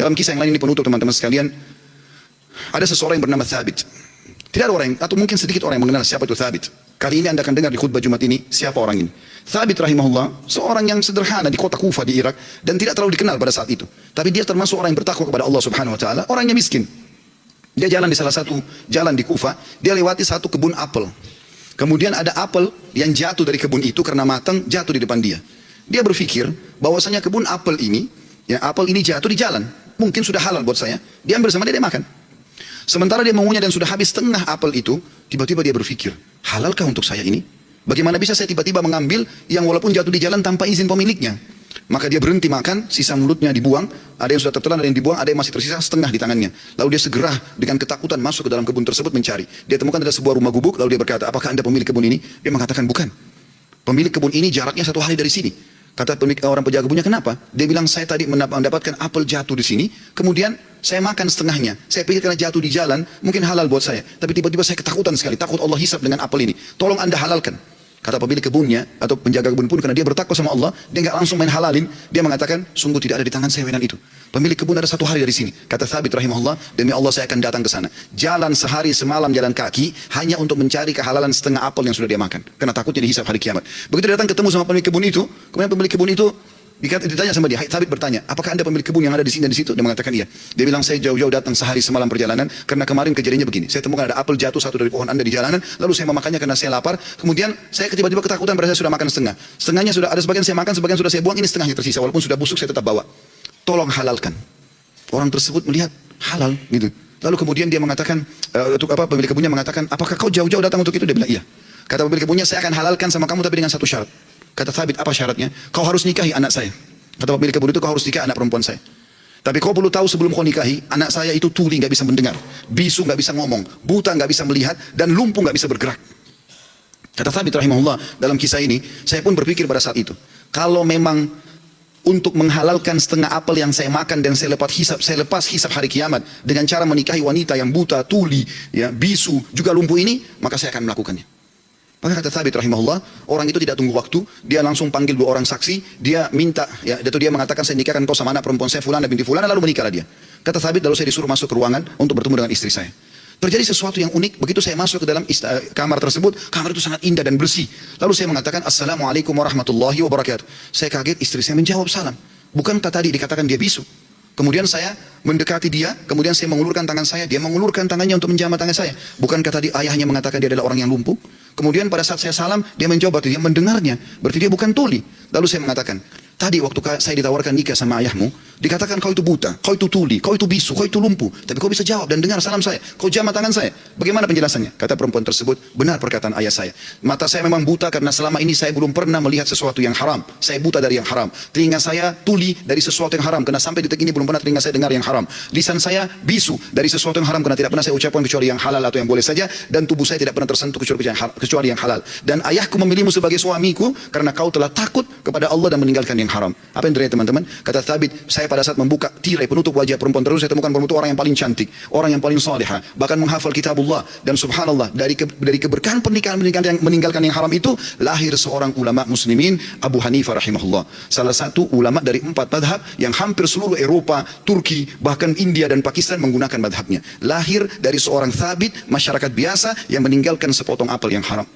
Dalam kisah yang lain ini penutup teman-teman sekalian, ada seseorang yang bernama Thabit. Tidak ada orang, atau mungkin sedikit orang yang mengenal siapa itu Thabit. Kali ini anda akan dengar di khutbah Jumat ini siapa orang ini. Thabit rahimahullah, seorang yang sederhana di kota Kufa di Irak dan tidak terlalu dikenal pada saat itu. Tapi dia termasuk orang yang bertakwa kepada Allah Subhanahu wa taala, orangnya miskin. Dia jalan di salah satu jalan di Kufa, dia lewati satu kebun apel. Kemudian ada apel yang jatuh dari kebun itu karena matang, jatuh di depan dia. Dia berpikir bahwasanya kebun apel ini, ya apel ini jatuh di jalan, mungkin sudah halal buat saya. Dia ambil sama dia makan. Sementara dia mengunyah dan sudah habis setengah apel itu, tiba-tiba dia berpikir, halalkah untuk saya ini? Bagaimana bisa saya tiba-tiba mengambil yang walaupun jatuh di jalan tanpa izin pemiliknya? Maka dia berhenti makan, sisa mulutnya dibuang, ada yang sudah tertelan, ada yang dibuang, ada yang masih tersisa setengah di tangannya. Lalu dia segera dengan ketakutan masuk ke dalam kebun tersebut mencari. Dia temukan ada sebuah rumah gubuk, lalu dia berkata, apakah anda pemilik kebun ini? Dia mengatakan, bukan. Pemilik kebun ini jaraknya 1 hari dari sini. Kata pemilik orang penjaga kebunnya, kenapa? Dia bilang, saya tadi mendapatkan apel jatuh di sini, kemudian saya makan setengahnya. Saya pikir karena jatuh di jalan, mungkin halal buat saya. Tapi tiba-tiba saya ketakutan sekali, takut Allah hisab dengan apel ini. Tolong anda halalkan. Kata pemilik kebunnya atau penjaga kebun pun, karena dia bertakwa sama Allah, dia nggak langsung main halalin. Dia mengatakan, sungguh tidak ada di tangan saya wenan itu. Pemilik kebun ada 1 hari dari sini. Kata Thabit rahimahullah, demi Allah saya akan datang ke sana. Jalan sehari semalam jalan kaki hanya untuk mencari kehalalan setengah apel yang sudah dia makan. Karena takutnya dihisab hari kiamat. Begitu datang ketemu sama pemilik kebun itu, kemudian pemilik kebun itu ditanya sama dia, Thabit bertanya, apakah anda pemilik kebun yang ada di sini dan di situ? Dia mengatakan iya. Dia bilang, saya jauh-jauh datang sehari semalam perjalanan karena kemarin kejadiannya begini. Saya temukan ada apel jatuh satu dari pohon anda di jalanan, lalu saya memakannya karena saya lapar. Kemudian saya tiba-tiba ketakutan pada saya sudah makan setengah. Setengahnya sudah ada, sebagian saya makan, sebagian sudah saya buang, ini setengahnya tersisa. Walaupun sudah busuk saya tetap bawa. Tolong halalkan. Orang tersebut melihat halal gitu. Lalu kemudian dia mengatakan, pemilik kebunnya mengatakan, apakah kau jauh-jauh datang untuk itu? Dia bilang iya. Kata pemilik kebunnya, saya akan halalkan sama kamu tapi dengan satu syarat. Kata Thabit, apa syaratnya? Kau harus nikahi anak saya. Kata pemilik kebun itu, kau harus nikahi anak perempuan saya. Tapi kau perlu tahu sebelum kau nikahi, anak saya itu tuli, nggak bisa mendengar, bisu nggak bisa ngomong, buta nggak bisa melihat, dan lumpuh nggak bisa bergerak. Kata Thabit rahimahullah, dalam kisah ini, saya pun berpikir pada saat itu, kalau memang untuk menghalalkan setengah apel yang saya makan dan saya lepas hisab hari kiamat dengan cara menikahi wanita yang buta, tuli, ya, bisu, juga lumpuh ini, maka saya akan melakukannya. Maka kata Thabit rahimahullah, orang itu tidak tunggu waktu, dia langsung panggil 2 orang saksi, dia minta, ya, dia mengatakan, saya nikahkan kau sama anak perempuan saya Fulana binti Fulana, lalu menikahlah dia. Kata Thabit, lalu saya disuruh masuk ke ruangan untuk bertemu dengan istri saya. Terjadi sesuatu yang unik, begitu saya masuk ke dalam kamar tersebut, kamar itu sangat indah dan bersih. Lalu saya mengatakan, Assalamualaikum warahmatullahi wabarakatuh. Saya kaget, istri saya menjawab salam. Bukankah tadi dikatakan dia bisu? Kemudian saya mendekati dia, kemudian saya mengulurkan tangan saya, dia mengulurkan tangannya untuk menjamah tangan saya. Bukankah tadi ayahnya mengatakan dia adalah orang yang lumpuh? Kemudian pada saat saya salam, dia menjawab, dia mendengarnya, berarti dia bukan tuli. Lalu saya mengatakan, tadi waktu saya ditawarkan nikah sama ayahmu, dikatakan kau itu buta, kau itu tuli, kau itu bisu, kau itu lumpuh. Tapi kau bisa jawab dan dengar salam saya, kau jamah tangan saya. Bagaimana penjelasannya? Kata perempuan tersebut, benar perkataan ayah saya. Mata saya memang buta karena selama ini saya belum pernah melihat sesuatu yang haram. Saya buta dari yang haram. Telinga saya tuli dari sesuatu yang haram, karena sampai detik ini belum pernah telinga saya dengar yang haram. Lisan saya bisu dari sesuatu yang haram, karena tidak pernah saya ucapkan kecuali yang halal atau yang boleh saja. Dan tubuh saya tidak pernah tersentuh kecuali yang halal. Dan ayahku memilihmu sebagai suamiku karena kau telah takut kepada Allah dan meninggalkan yang haram. Apa yang terjadi teman-teman? Kata Thabit, saya pada saat membuka tirai penutup wajah perempuan terus, saya temukan perempuan itu orang yang paling cantik, orang yang paling salihah, bahkan menghafal kitabullah. Dan subhanallah, dari keberkahan pernikahan yang meninggalkan yang haram itu, lahir seorang ulama muslimin, Abu Hanifah rahimahullah. Salah satu ulama dari 4 madhab yang hampir seluruh Eropa, Turki, bahkan India dan Pakistan menggunakan madhabnya. Lahir dari seorang Thabit, masyarakat biasa yang meninggalkan sepotong apel yang haram.